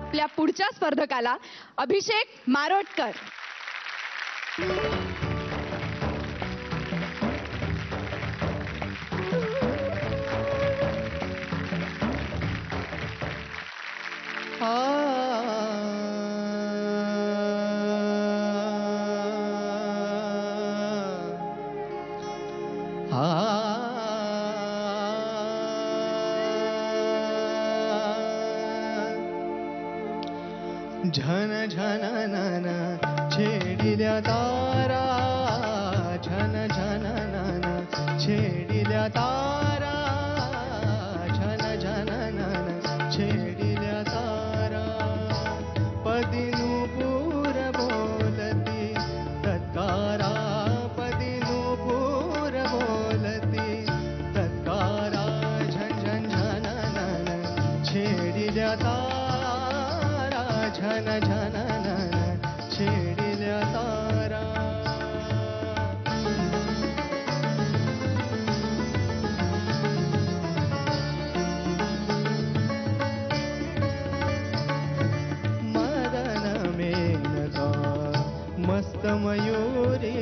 आपल्या पुढच्या स्पर्धकाला अभिषेक मारोटकर. झन झन नन छेडिल्या तारा, झन झन नन छेडिल्या तारा, झन झन नन छेडिल्या तारा. पदी नूपुर बोलती तत्कारा, पदी नूपुर बोलती तत्कारा. झन झन झन नन छेडिल्या तारा, झन झन नन छेडिल्या तारा. मदन मेनका मस्त मयूरी,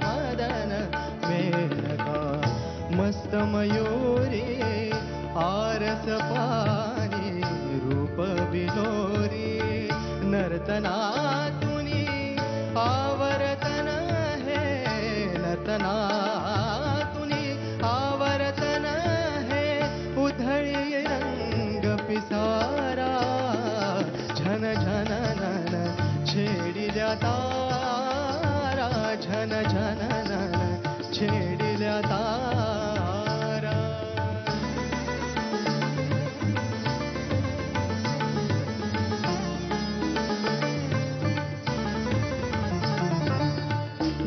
मदन मेनका मस्त मयूरी. आरस पानी रूप बिलोरी, नर्तना तुनी आवर्तन है, नर्तना तुनी आवर्तन है. उधळी रंग पिसारा, झन झन नन छेडिल्या तारा, झन झन नन छेडिल्या तारा.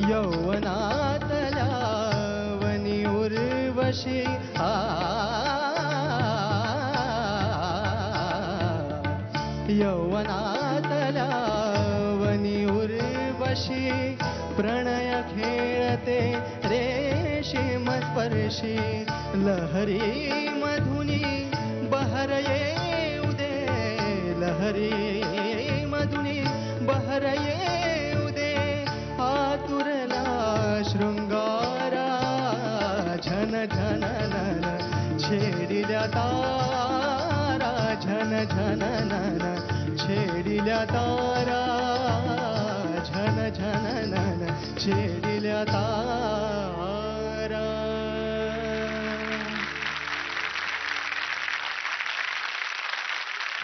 यौवनातल्या वनी उर्वशी, यौवनातल्या वनी उर्वशी. प्रणय खेळते रेशीम स्पर्शी, लहरी मधुनी बहर येऊ दे, लहरी मधुनी बहर येऊ दे. आतुरला शृंगारा, झन झन नन छेडिल्या तारा, झन झन नन छेडिल्या तारा, झन झन नन छेडिल्या तारा.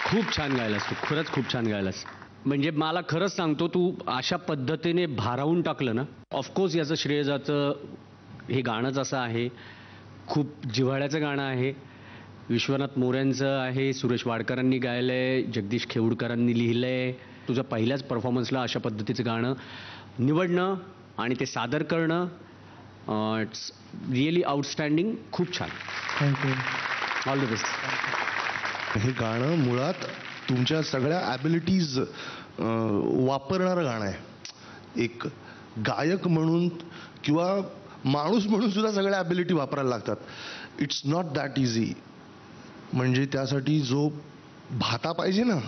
खूप छान गायलास तू, खरंच खूप छान गायलास. म्हणजे मला खरंच सांगतो, तू अशा पद्धतीने भारावून टाकलं ना. ऑफकोर्स याचं श्रेय जातं, हे गाणंच असं आहे, खूप जिव्हाळ्याचं गाणं आहे. विश्वनाथ मोऱ्यांचं आहे, सुरेश वाडकरांनी गायलंय, जगदीश खेवडकरांनी लिहिलंय. तुझं पहिल्याच परफॉर्मन्सला अशा पद्धतीचं गाणं निवडणं आणि ते सादर करणं, इट्स रिअली आउटस्टँडिंग. खूप छान. थँक्यू. All the best. हे गाणं मुळात तुमच्या सगळ्या ॲबिलिटीज वापरणारं गाणं आहे. एक गायक म्हणून किंवा माणूस म्हणून सुद्धा सगळ्या ॲबिलिटी वापरायला लागतात. It's not that easy. म्हणजे त्यासाठी जो भाता पाहिजे ना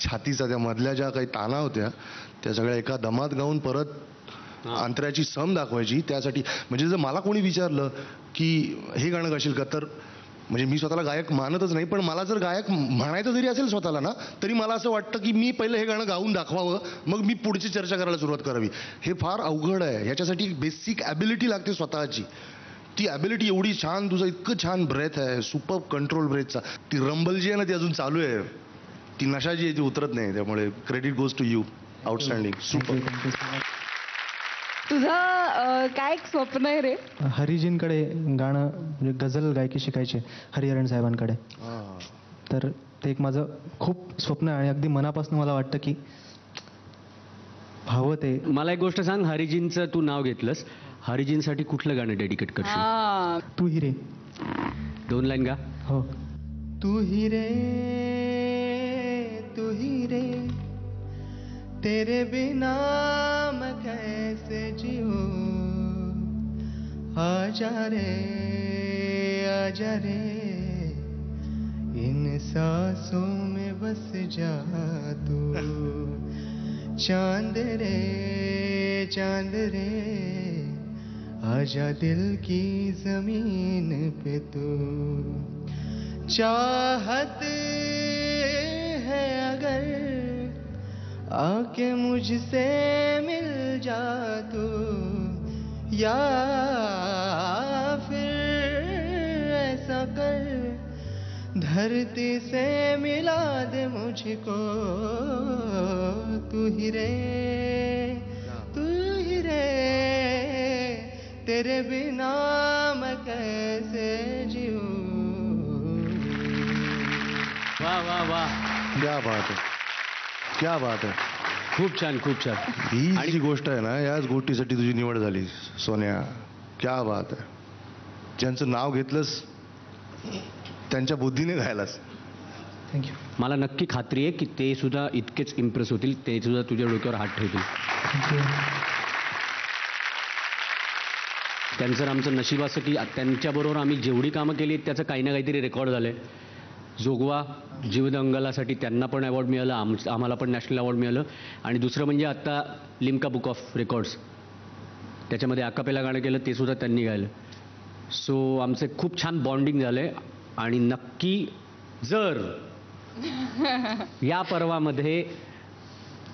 छातीचा, त्या मधल्या ज्या काही ताना होत्या त्या सगळ्या एका दमात गाऊन परत अंतऱ्याची सम दाखवायची. त्यासाठी म्हणजे जर मला कोणी विचारलं की हे गाणं गाशील का, तर म्हणजे मी स्वतःला गायक मानतच नाही, पण मला जर गायक म्हणायचं जरी असेल स्वतःला ना, तरी मला असं वाटतं की मी पहिलं हे गाणं गाऊन दाखवावं, मग मी पुढची चर्चा करायला सुरुवात करावी. हे फार अवघड आहे. ह्याच्यासाठी बेसिक ॲबिलिटी लागते स्वतःची. ती ॲबिलिटी एवढी छान, तुझं इतकं छान ब्रेथ आहे, सुपर कंट्रोल ब्रेथचा. ती रंबल जी आहे ना ती अजून चालू आहे, ती नशा जी आहे ती उतरत नाही. त्यामुळे credit goes to you. Outstanding. Super. तुझं काय एक स्वप्न आहे रे? हरिजींकडे गाणं म्हणजे गझल गायकी शिकायचे, हरिहरन साहेबांकडे. तर ते एक माझं खूप स्वप्न आहे आणि अगदी मनापासून मला वाटतं की हवं ते. मला एक गोष्ट सांग, हरिजींचं तू नाव घेतलंस, हरिजींसाठी कुठलं गाणं डेडिकेट करशील? तू ही रे. 2 लाईन गा. हो. तू ही रे, तू ही रे, तेरे बिना मैं कैसे जीऊं, आजा रे इन सांसों में बस जा तू चांद रे आजा दिल की जमीन पे तू चाहत है अगर आके मुझसे मिल जा तू या फिर ऐसा कर धरती से मिला दे मुझको तू ही रे तेरे बिना मैं कैसे जीऊं वा वा वा, क्या बात आहे खूप छान खूप छान. ही जी गोष्ट आहे ना, याच गोष्टीसाठी तुझी निवड झाली सोन्या. क्या बात आहे. ज्यांचं नाव घेतलंस त्यांच्या बुद्धीने गायलास. थँक्यू. मला नक्की खात्री आहे की ते सुद्धा इतकेच इम्प्रेस होतील, ते सुद्धा तुझ्या डोक्यावर हात ठेवतील. थँक्यू. त्यांचं आमचं नशीब असं की त्यांच्याबरोबर आम्ही जेवढी कामं केली आहेत त्याचं काही ना काहीतरी रेकॉर्ड झालं आहे. जोगवा जीवदंगलासाठी त्यांना पण अवॉर्ड मिळालं, आम्हाला पण नॅशनल अवॉर्ड मिळालं. आणि दुसरं म्हणजे आत्ता लिम्का बुक ऑफ रेकॉर्ड्स, त्याच्यामध्ये अकापेला गाणं केलं, ते सुद्धा त्यांनी गायलं. सो आमचे खूप छान बॉन्डिंग झालं आहे. आणि नक्की जर या पर्वामध्ये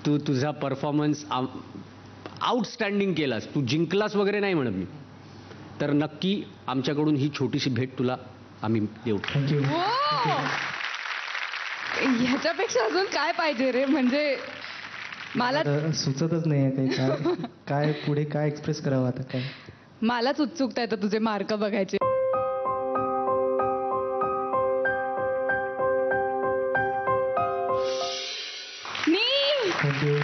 तू तुझा परफॉर्मन्स आउटस्टँडिंग केलास, तू जिंकलास वगैरे नाही म्हणत मी, तर नक्की आमच्याकडून ही छोटीशी भेट तुला आम्ही देऊ. थँक्यू. ह्याच्यापेक्षा अजून काय पाहिजे रे, म्हणजे मला सुचतच नाही काही काय पुढे काय एक्सप्रेस करावं आता काय. मलाच उत्सुकता येतं तुझे मार्क बघायचे. थँक्यू.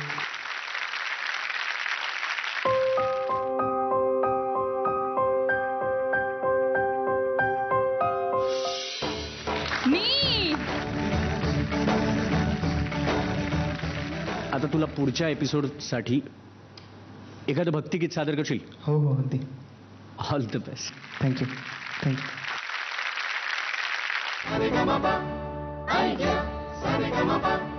आता तुला पुढच्या एपिसोडसाठी एखादं भक्तिगीत सादर करशील? हो अगदी. All the best. Thank you. Sa re ga ma pa, ai ya, sa re ga ma pa.